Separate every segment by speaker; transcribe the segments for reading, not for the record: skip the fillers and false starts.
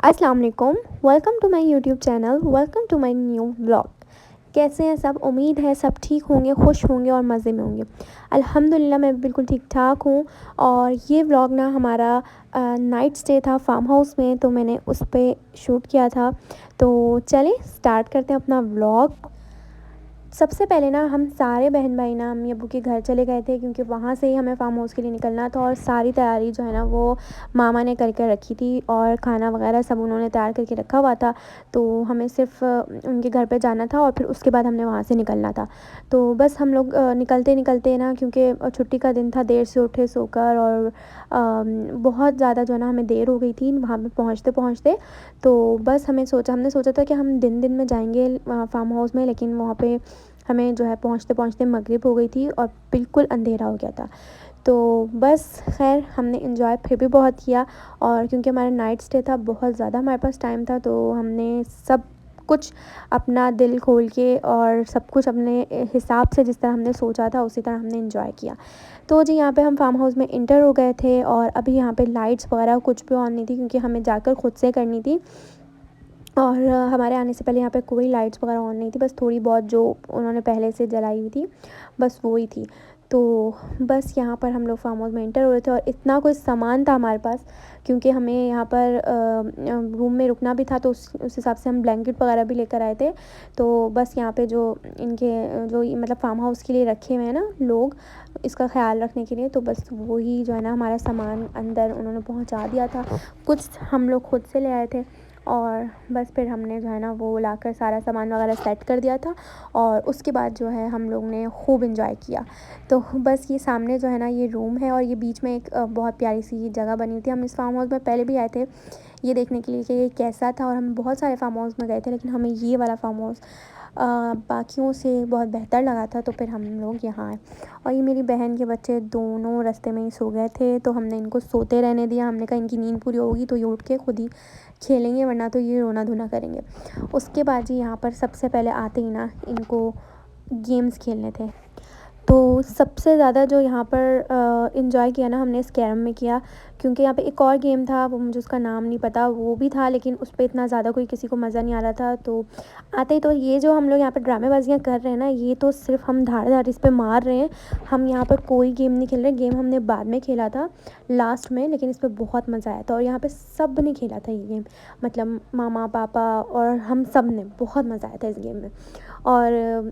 Speaker 1: अस्सलाम वालेकुम। Welcome to my YouTube channel. Welcome to my new vlog. कैसे हैं सब? उम्मीद है सब ठीक होंगे, खुश होंगे और मज़े में होंगे। अल्हम्दुलिल्लाह मैं बिल्कुल ठीक ठाक हूँ। और ये व्लॉग ना हमारा नाइट स्टे था फार्म हाउस में, तो मैंने उस पर शूट किया था। तो चलें स्टार्ट करते हैं अपना व्लॉग। सबसे पहले ना हम सारे बहन भाई ना अम्मी अब्बू के घर चले गए थे, क्योंकि वहाँ से ही हमें फार्म हाउस के लिए निकलना था। और सारी तैयारी जो है ना वो मामा ने करके रखी थी, और खाना वगैरह सब उन्होंने तैयार करके रखा हुआ था। तो हमें सिर्फ उनके घर पे जाना था और फिर उसके बाद हमने वहाँ से निकलना था। तो बस हम लोग निकलते निकलते ना, क्योंकि छुट्टी का दिन था, देर से उठे सोकर, और बहुत ज़्यादा जो है ना हमें देर हो गई थी वहाँ पे पहुँचते पहुँचते। तो बस हमने सोचा था कि हम दिन दिन में जाएंगे फार्म हाउस में, लेकिन वहाँ पे हमें जो है पहुँचते पहुँचते मगरिब हो गई थी और बिल्कुल अंधेरा हो गया था। तो बस खैर हमने इन्जॉय फिर भी बहुत किया। और क्योंकि हमारा नाइट स्टे था, बहुत ज़्यादा हमारे पास टाइम था, तो हमने सब कुछ अपना दिल खोल के और सब कुछ अपने हिसाब से जिस तरह हमने सोचा था उसी तरह हमने इन्जॉय किया। तो जी यहाँ पे हम फार्म हाउस में इंटर हो गए थे, और अभी यहाँ पे लाइट्स वगैरह कुछ भी ऑन नहीं थी, क्योंकि हमें जाकर ख़ुद से करनी थी। और हमारे आने से पहले यहाँ पे कोई लाइट्स वगैरह ऑन नहीं थी, बस थोड़ी बहुत जो उन्होंने पहले से जलाई हुई थी, बस वो ही थी। तो बस यहाँ पर हम लोग फार्म हाउस में एंटर हो रहे थे, और इतना कोई सामान था हमारे पास, क्योंकि हमें यहाँ पर रूम में रुकना भी था, तो उस हिसाब से हम ब्लैंकेट वगैरह भी लेकर आए थे। तो बस यहाँ पे जो इनके जो मतलब फार्म हाउस के लिए रखे हुए हैं ना लोग, इसका ख्याल रखने के लिए, तो बस वही जो है ना हमारा सामान अंदर उन्होंने पहुँचा दिया था। कुछ हम लोग खुद से ले आए थे, और बस फिर हमने जो है ना वो लाकर सारा सामान वगैरह सेट कर दिया था। और उसके बाद जो है हम लोग ने खूब इन्जॉय किया। तो बस ये सामने जो है ना ये रूम है, और ये बीच में एक बहुत प्यारी सी जगह बनी हुई थी। हम इस फार्म हाउस में पहले भी आए थे ये देखने के लिए कि ये कैसा था, और हम बहुत सारे फार्म हाउस में गए थे, लेकिन हमें ये वाला फार्म हाउस बाकियों से बहुत बेहतर लगा था, तो फिर हम लोग यहाँ आए। और ये मेरी बहन के बच्चे दोनों रास्ते में ही सो गए थे, तो हमने इनको सोते रहने दिया। हमने कहा इनकी नींद पूरी होगी तो ये उठ के खुद ही खेलेंगे, वरना तो ये रोना धोना करेंगे। उसके बाद जी यहाँ पर सबसे पहले आते ही ना इनको गेम्स खेलने थे। तो सबसे ज़्यादा जो यहाँ पर इन्जॉय किया ना हमने इस कैरम में किया, क्योंकि यहाँ पे एक और गेम था, वो मुझे उसका नाम नहीं पता, वो भी था, लेकिन उस पे इतना ज़्यादा कोई किसी को मज़ा नहीं आ रहा था। तो आते ही तो ये जो हम लोग यहाँ पे ड्रामेबाजियाँ कर रहे हैं ना, ये तो सिर्फ हम धाड़ धाड़ इस पे मार रहे हैं। हम यहाँ पर कोई गेम नहीं खेल रहे। गेम हमने बाद में खेला था लास्ट में, लेकिन इस पर बहुत मज़ा आया था। और यहाँ पर सब ने खेला था ये गेम, मतलब मामा पापा और हम सब ने बहुत मज़ा आया था इस गेम में। और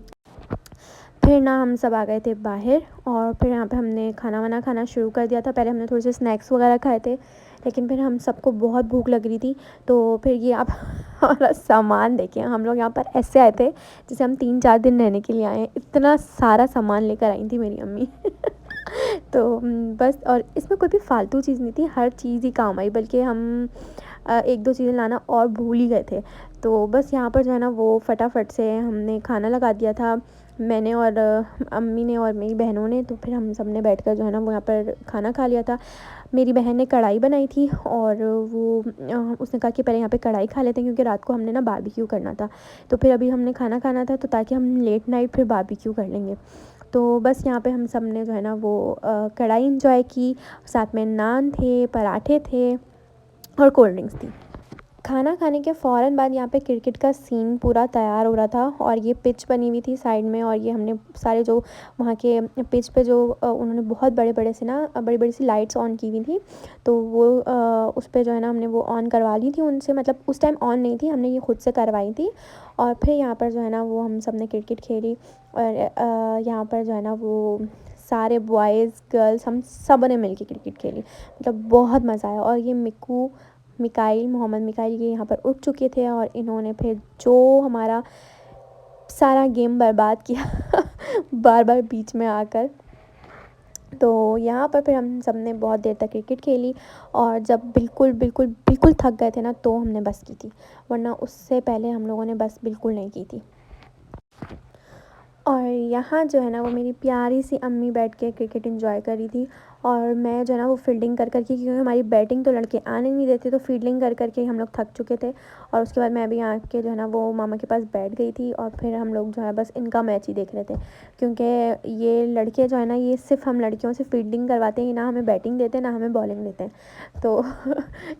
Speaker 1: फिर ना हम सब आ गए थे बाहर, और फिर यहाँ पे हमने खाना वाना खाना शुरू कर दिया था। पहले हमने थोड़े से स्नैक्स वगैरह खाए थे, लेकिन फिर हम सबको बहुत भूख लग रही थी। तो फिर ये आप हमारा सामान देखें, हम लोग यहाँ पर ऐसे आए थे जैसे हम 3-4 दिन रहने के लिए आए हैं। इतना सारा सामान लेकर आई थी मेरी अम्मी। तो बस, और इसमें कोई भी फालतू चीज़ नहीं थी, हर चीज़ ही काम आई, बल्कि हम 1-2 चीज़ें लाना और भूल ही गए थे। तो बस यहाँ पर जो है ना वो फटाफट से हमने खाना लगा दिया था, मैंने और अम्मी ने और मेरी बहनों ने। तो फिर हम सब ने बैठकर जो है ना वो यहाँ पर खाना खा लिया था। मेरी बहन ने कढ़ाई बनाई थी, और वो उसने कहा कि पहले यहाँ पे कढ़ाई खा लेते हैं, क्योंकि रात को हमने ना बारबेक्यू करना था। तो फिर अभी हमने खाना खाना था, तो ताकि हम लेट नाइट फिर बारबेक्यू कर लेंगे। तो बस यहाँ पे हम सब ने जो है ना वो कढ़ाई इंजॉय की, साथ में नान थे, पराठे थे और कोल्ड ड्रिंक्स थी। खाना खाने के फ़ौरन बाद यहाँ पे क्रिकेट का सीन पूरा तैयार हो रहा था, और ये पिच बनी हुई थी साइड में, और ये हमने सारे जो वहाँ के पिच पे जो उन्होंने बहुत बड़े बड़े से ना बड़ी बड़ी सी लाइट्स ऑन की हुई थी। तो वो उस पर जो है ना हमने वो ऑन करवा ली थी उनसे, मतलब उस टाइम ऑन नहीं थी, हमने ये खुद से करवाई थी। और फिर यहाँ पर जो है ना वो हम सब ने क्रिकेट खेली, और यहाँ पर जो है ना वो सारे बॉयज़ गर्ल्स हम सब ने मिल के क्रिकेट खेली, मतलब बहुत मज़ा आया। और ये मोहम्मद मिकाइल ये यहाँ पर उठ चुके थे, और इन्होंने फिर जो हमारा सारा गेम बर्बाद किया बार बार बीच में आकर। तो यहाँ पर फिर हम सब ने बहुत देर तक क्रिकेट खेली, और जब बिल्कुल बिल्कुल बिल्कुल थक गए थे ना, तो हमने बस की थी, वरना उससे पहले हम लोगों ने बस बिल्कुल नहीं की थी। और यहाँ जो है ना वो मेरी प्यारी सी अम्मी बैठ के क्रिकेट एंजॉय कर रही थी और मैं जो है ना वो फील्डिंग कर कर के, क्योंकि हमारी बैटिंग तो लड़के आने नहीं देते, तो फील्डिंग कर कर के हम लोग थक चुके थे। और उसके बाद मैं भी आके जो है ना वो मामा के पास बैठ गई थी और फिर हम लोग जो है बस इनका मैच ही देख रहे थे, क्योंकि ये लड़के जो है ना ये सिर्फ हम लड़कियों से फील्डिंग करवाते हैं, ना हमें बैटिंग देते हैं ना हमें बॉलिंग देते हैं। तो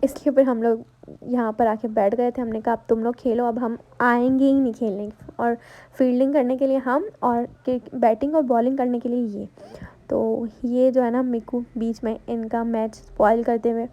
Speaker 1: इसलिए फिर हम लोग यहाँ पर आके बैठ गए थे। हमने कहा अब तुम लोग खेलो, अब हम आएंगे ही नहीं खेलने, और फील्डिंग करने के लिए हम और बैटिंग और बॉलिंग करने के लिए ये। तो ये जो है ना मिकू बीच में इनका मैच स्पॉइल करते हुए,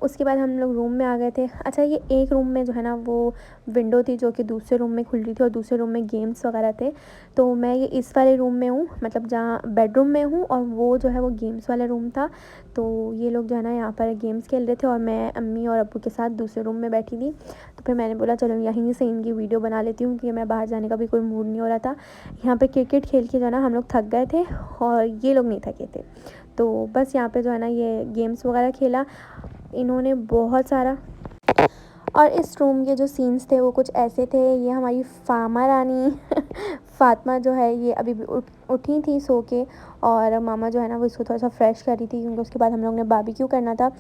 Speaker 1: उसके बाद हम लोग रूम में आ गए थे। अच्छा, ये एक रूम में जो है ना वो विंडो थी जो कि दूसरे रूम में खुल रही थी और दूसरे रूम में गेम्स वगैरह थे। तो मैं ये इस वाले रूम में हूँ, मतलब जहाँ बेडरूम में हूँ, और वो जो है वो गेम्स वाला रूम था। तो ये लोग जो है ना यहाँ पर गेम्स खेल रहे थे और मैं अम्मी और अब्बू के साथ दूसरे रूम में बैठी थी। तो फिर मैंने बोला चलो यहीं से इनकी वीडियो बना लेती हूँ, क्योंकि मैं बाहर जाने का भी कोई मूड नहीं हो रहा था। यहाँ पर क्रिकेट खेल के जो है ना हम लोग थक गए थे और ये लोग नहीं थके थे। तो बस यहाँ पे जो है ना ये गेम्स वगैरह खेला इन्होंने बहुत सारा। और इस रूम के जो सीन्स थे वो कुछ ऐसे थे। ये हमारी फामा रानी फ़ातिमा जो है ये अभी भी उठी थी सो के, और मामा जो है ना वो इसको थोड़ा सा फ्रेश कर रही थी, क्योंकि उसके बाद हम लोग ने बारबेक्यू करना था।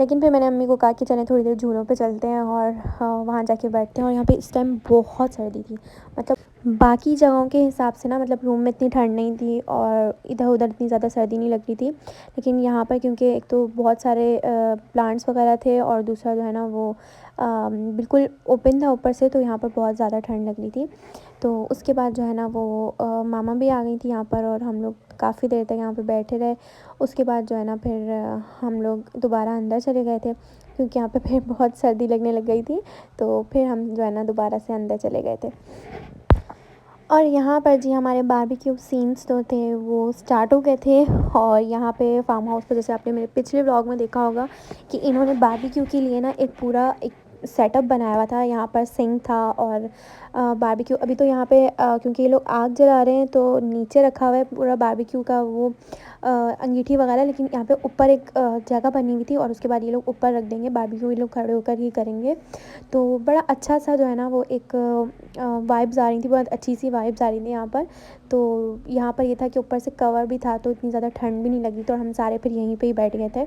Speaker 1: लेकिन फिर मैंने अम्मी को कहा कि चलें थोड़ी देर झूलों पे चलते हैं और वहाँ जाके बैठते हैं। और यहाँ पे इस टाइम बहुत सर्दी थी, मतलब बाकी जगहों के हिसाब से ना, मतलब रूम में इतनी ठंड नहीं थी और इधर उधर इतनी ज़्यादा सर्दी नहीं लग रही थी। लेकिन यहाँ पर क्योंकि एक तो बहुत सारे प्लांट्स वगैरह थे और दूसरा जो है ना वो बिल्कुल ओपन था ऊपर से, तो यहाँ पर बहुत ज़्यादा ठंड लग रही थी। तो उसके बाद जो है ना वो मामा भी आ गई थी यहाँ पर और हम लोग काफ़ी देर तक यहाँ पे बैठे रहे। उसके बाद जो है ना फिर हम लोग दोबारा अंदर चले गए थे, क्योंकि यहाँ पे फिर बहुत सर्दी लगने लग गई थी। तो फिर हम जो है ना दोबारा से अंदर चले गए थे। और यहाँ पर जी हमारे बारबेक्यू सीन्स जो थे वो स्टार्ट हो गए थे। और यहाँ पे फार्म हाउस पर, जैसे आपने मेरे पिछले व्लॉग में देखा होगा कि इन्होंने बारबेक्यू के लिए ना एक पूरा एक सेटअप बनाया हुआ था। यहाँ पर सिंक था और बारबेक्यू अभी तो यहाँ पे क्योंकि ये लोग आग जला रहे हैं तो नीचे रखा हुआ है पूरा बारबेक्यू का वो अंगीठी वगैरह, लेकिन यहाँ पे ऊपर एक जगह बनी हुई थी और उसके बाद ये लोग ऊपर रख देंगे बारबेक्यू, ये लोग खड़े होकर ही करेंगे। तो बड़ा अच्छा सा जो है ना वो एक वाइब्स आ रही थी, बहुत अच्छी सी वाइब्स आ रही थी यहाँ पर। तो यहाँ पर ये था कि ऊपर से कवर भी था तो इतनी ज़्यादा ठंड भी नहीं लगी, तो हम सारे फिर यहीं पे ही बैठ गए थे।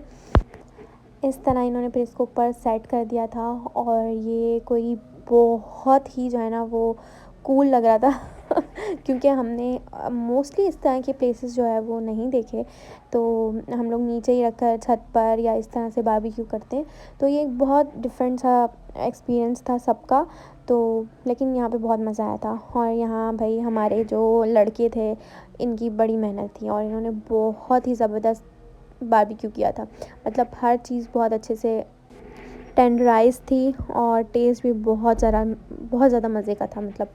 Speaker 1: इस तरह इन्होंने फिर इसको ऊपर सेट कर दिया था और ये कोई बहुत ही जो है ना वो कूल लग रहा था क्योंकि हमने मोस्टली इस तरह के प्लेसेस जो है वो नहीं देखे, तो हम लोग नीचे ही रखकर छत पर या इस तरह से बारबेक्यू करते हैं। तो ये एक बहुत डिफरेंट सा एक्सपीरियंस था सबका। तो लेकिन यहाँ पे बहुत मज़ा आया था। और यहाँ भाई हमारे जो लड़के थे इनकी बड़ी मेहनत थी और इन्होंने बहुत ही ज़बरदस्त बारबेक्यू किया था, मतलब हर चीज़ बहुत अच्छे से टेंडराइज़ थी और टेस्ट भी बहुत ज़्यादा मज़े का था मतलब।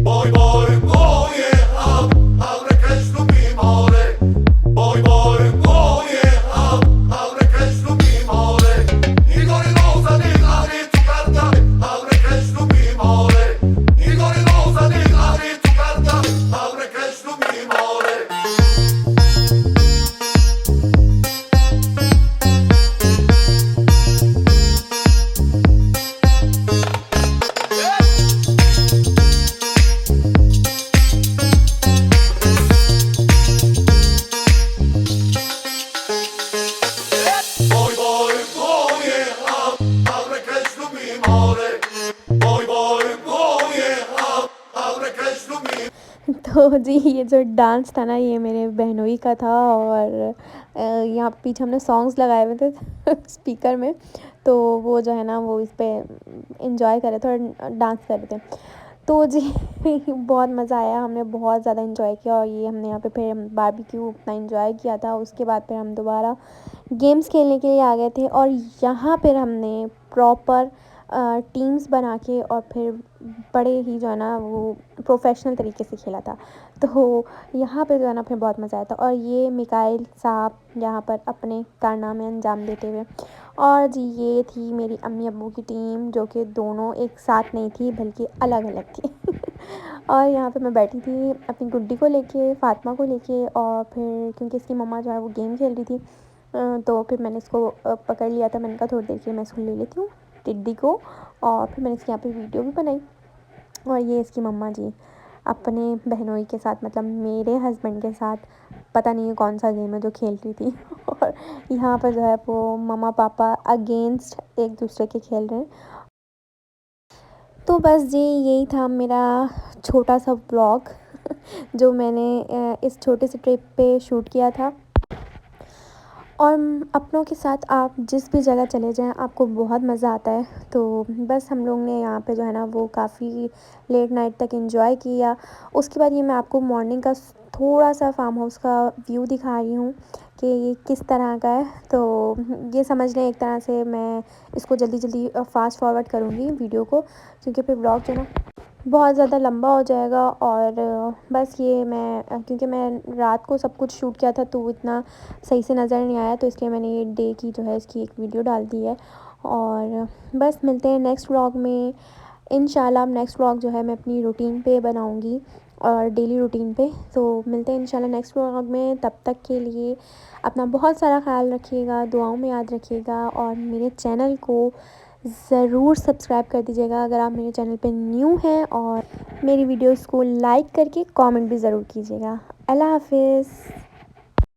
Speaker 2: Boy, boy, oh yeah, abre que és do mimore. Boy, boy, oh yeah, abre que és do mimore. Igor Rosa di Ari tu carta, abre que és do mimore. Igor Rosa di Ari tu carta, abre que és do mimore. Boy, boy, oh yeah, abre que és do mimore. Boy, boy, oh yeah, abre que és do mimore.
Speaker 1: तो जी ये जो dance था ना ये मेरे बहनोई का था और यहाँ पीछे हमने सॉन्ग्स लगाए हुए थे स्पीकर में, तो वो जो है ना वो इस पे इंजॉय कर रहे थे और डांस कर रहे थे। तो जी बहुत मज़ा आया, हमने बहुत ज़्यादा इंजॉय किया और ये हमने यहाँ पे फिर बारबेक्यू उतना इंजॉय किया था। उसके बाद फिर हम दोबारा गेम्स खेलने के लिए आ गए थे और यहाँ पर हमने प्रॉपर टीम्स बना के और फिर बड़े ही जो है ना वो प्रोफेशनल तरीके से खेला था। तो यहाँ पे जो है ना फिर बहुत मज़ा आया था। और ये मिकाइल साहब यहाँ पर अपने कारनामे अंजाम देते हुए। और जी ये थी मेरी अम्मी अब्बू की टीम, जो कि दोनों एक साथ नहीं थी बल्कि अलग अलग थी और यहाँ पे मैं बैठी थी अपनी गुड्डी को लेके, फ़ातिमा को लेके, और फिर क्योंकि इसकी मम्मा जो है वो गेम खेल रही थी तो फिर मैंने इसको पकड़ लिया था। मैंने कहा थोड़ी देर के लिए मैं इसको ले लेती हूँ टिड्डी को, और फिर मैंने इसकी यहाँ पे वीडियो भी बनाई। और ये इसकी मम्मा जी अपने बहनोई के साथ, मतलब मेरे हस्बैंड के साथ, पता नहीं है कौन सा गेम है जो खेल रही थी। और यहाँ पर जो है वो मम्मा पापा अगेंस्ट एक दूसरे के खेल रहे हैं। तो बस जी यही था मेरा छोटा सा व्लॉग जो मैंने इस छोटे से ट्रिप पे शूट किया था। और अपनों के साथ आप जिस भी जगह चले जाएं आपको बहुत मज़ा आता है। तो बस हम लोग ने यहाँ पे जो है ना वो काफ़ी लेट नाइट तक एंजॉय किया। उसके बाद ये मैं आपको मॉर्निंग का थोड़ा सा फार्म हाउस का व्यू दिखा रही हूँ कि ये किस तरह का है। तो ये समझ लें एक तरह से मैं इसको जल्दी जल्दी फास्ट फॉरवर्ड करूँगी वीडियो को, क्योंकि फिर ब्लॉग जो है ना बहुत ज़्यादा लंबा हो जाएगा। और बस ये मैं क्योंकि मैं रात को सब कुछ शूट किया था तो इतना सही से नज़र नहीं आया, तो इसलिए मैंने ये डे की जो है इसकी एक वीडियो डाल दी है। और बस मिलते हैं नेक्स्ट व्लॉग में इंशाल्लाह। नेक्स्ट व्लॉग जो है मैं अपनी रूटीन पे बनाऊंगी और डेली रूटीन पे। तो मिलते हैं इंशाल्लाह नेक्स्ट व्लॉग में। तब तक के लिए अपना बहुत सारा ख्याल रखिएगा, दुआओं में याद रखिएगा, और मेरे चैनल को ज़रूर सब्सक्राइब कर दीजिएगा अगर आप मेरे चैनल पे न्यू हैं, और मेरी वीडियोस को लाइक करके कमेंट भी ज़रूर कीजिएगा। अल्लाह हाफ़िज़।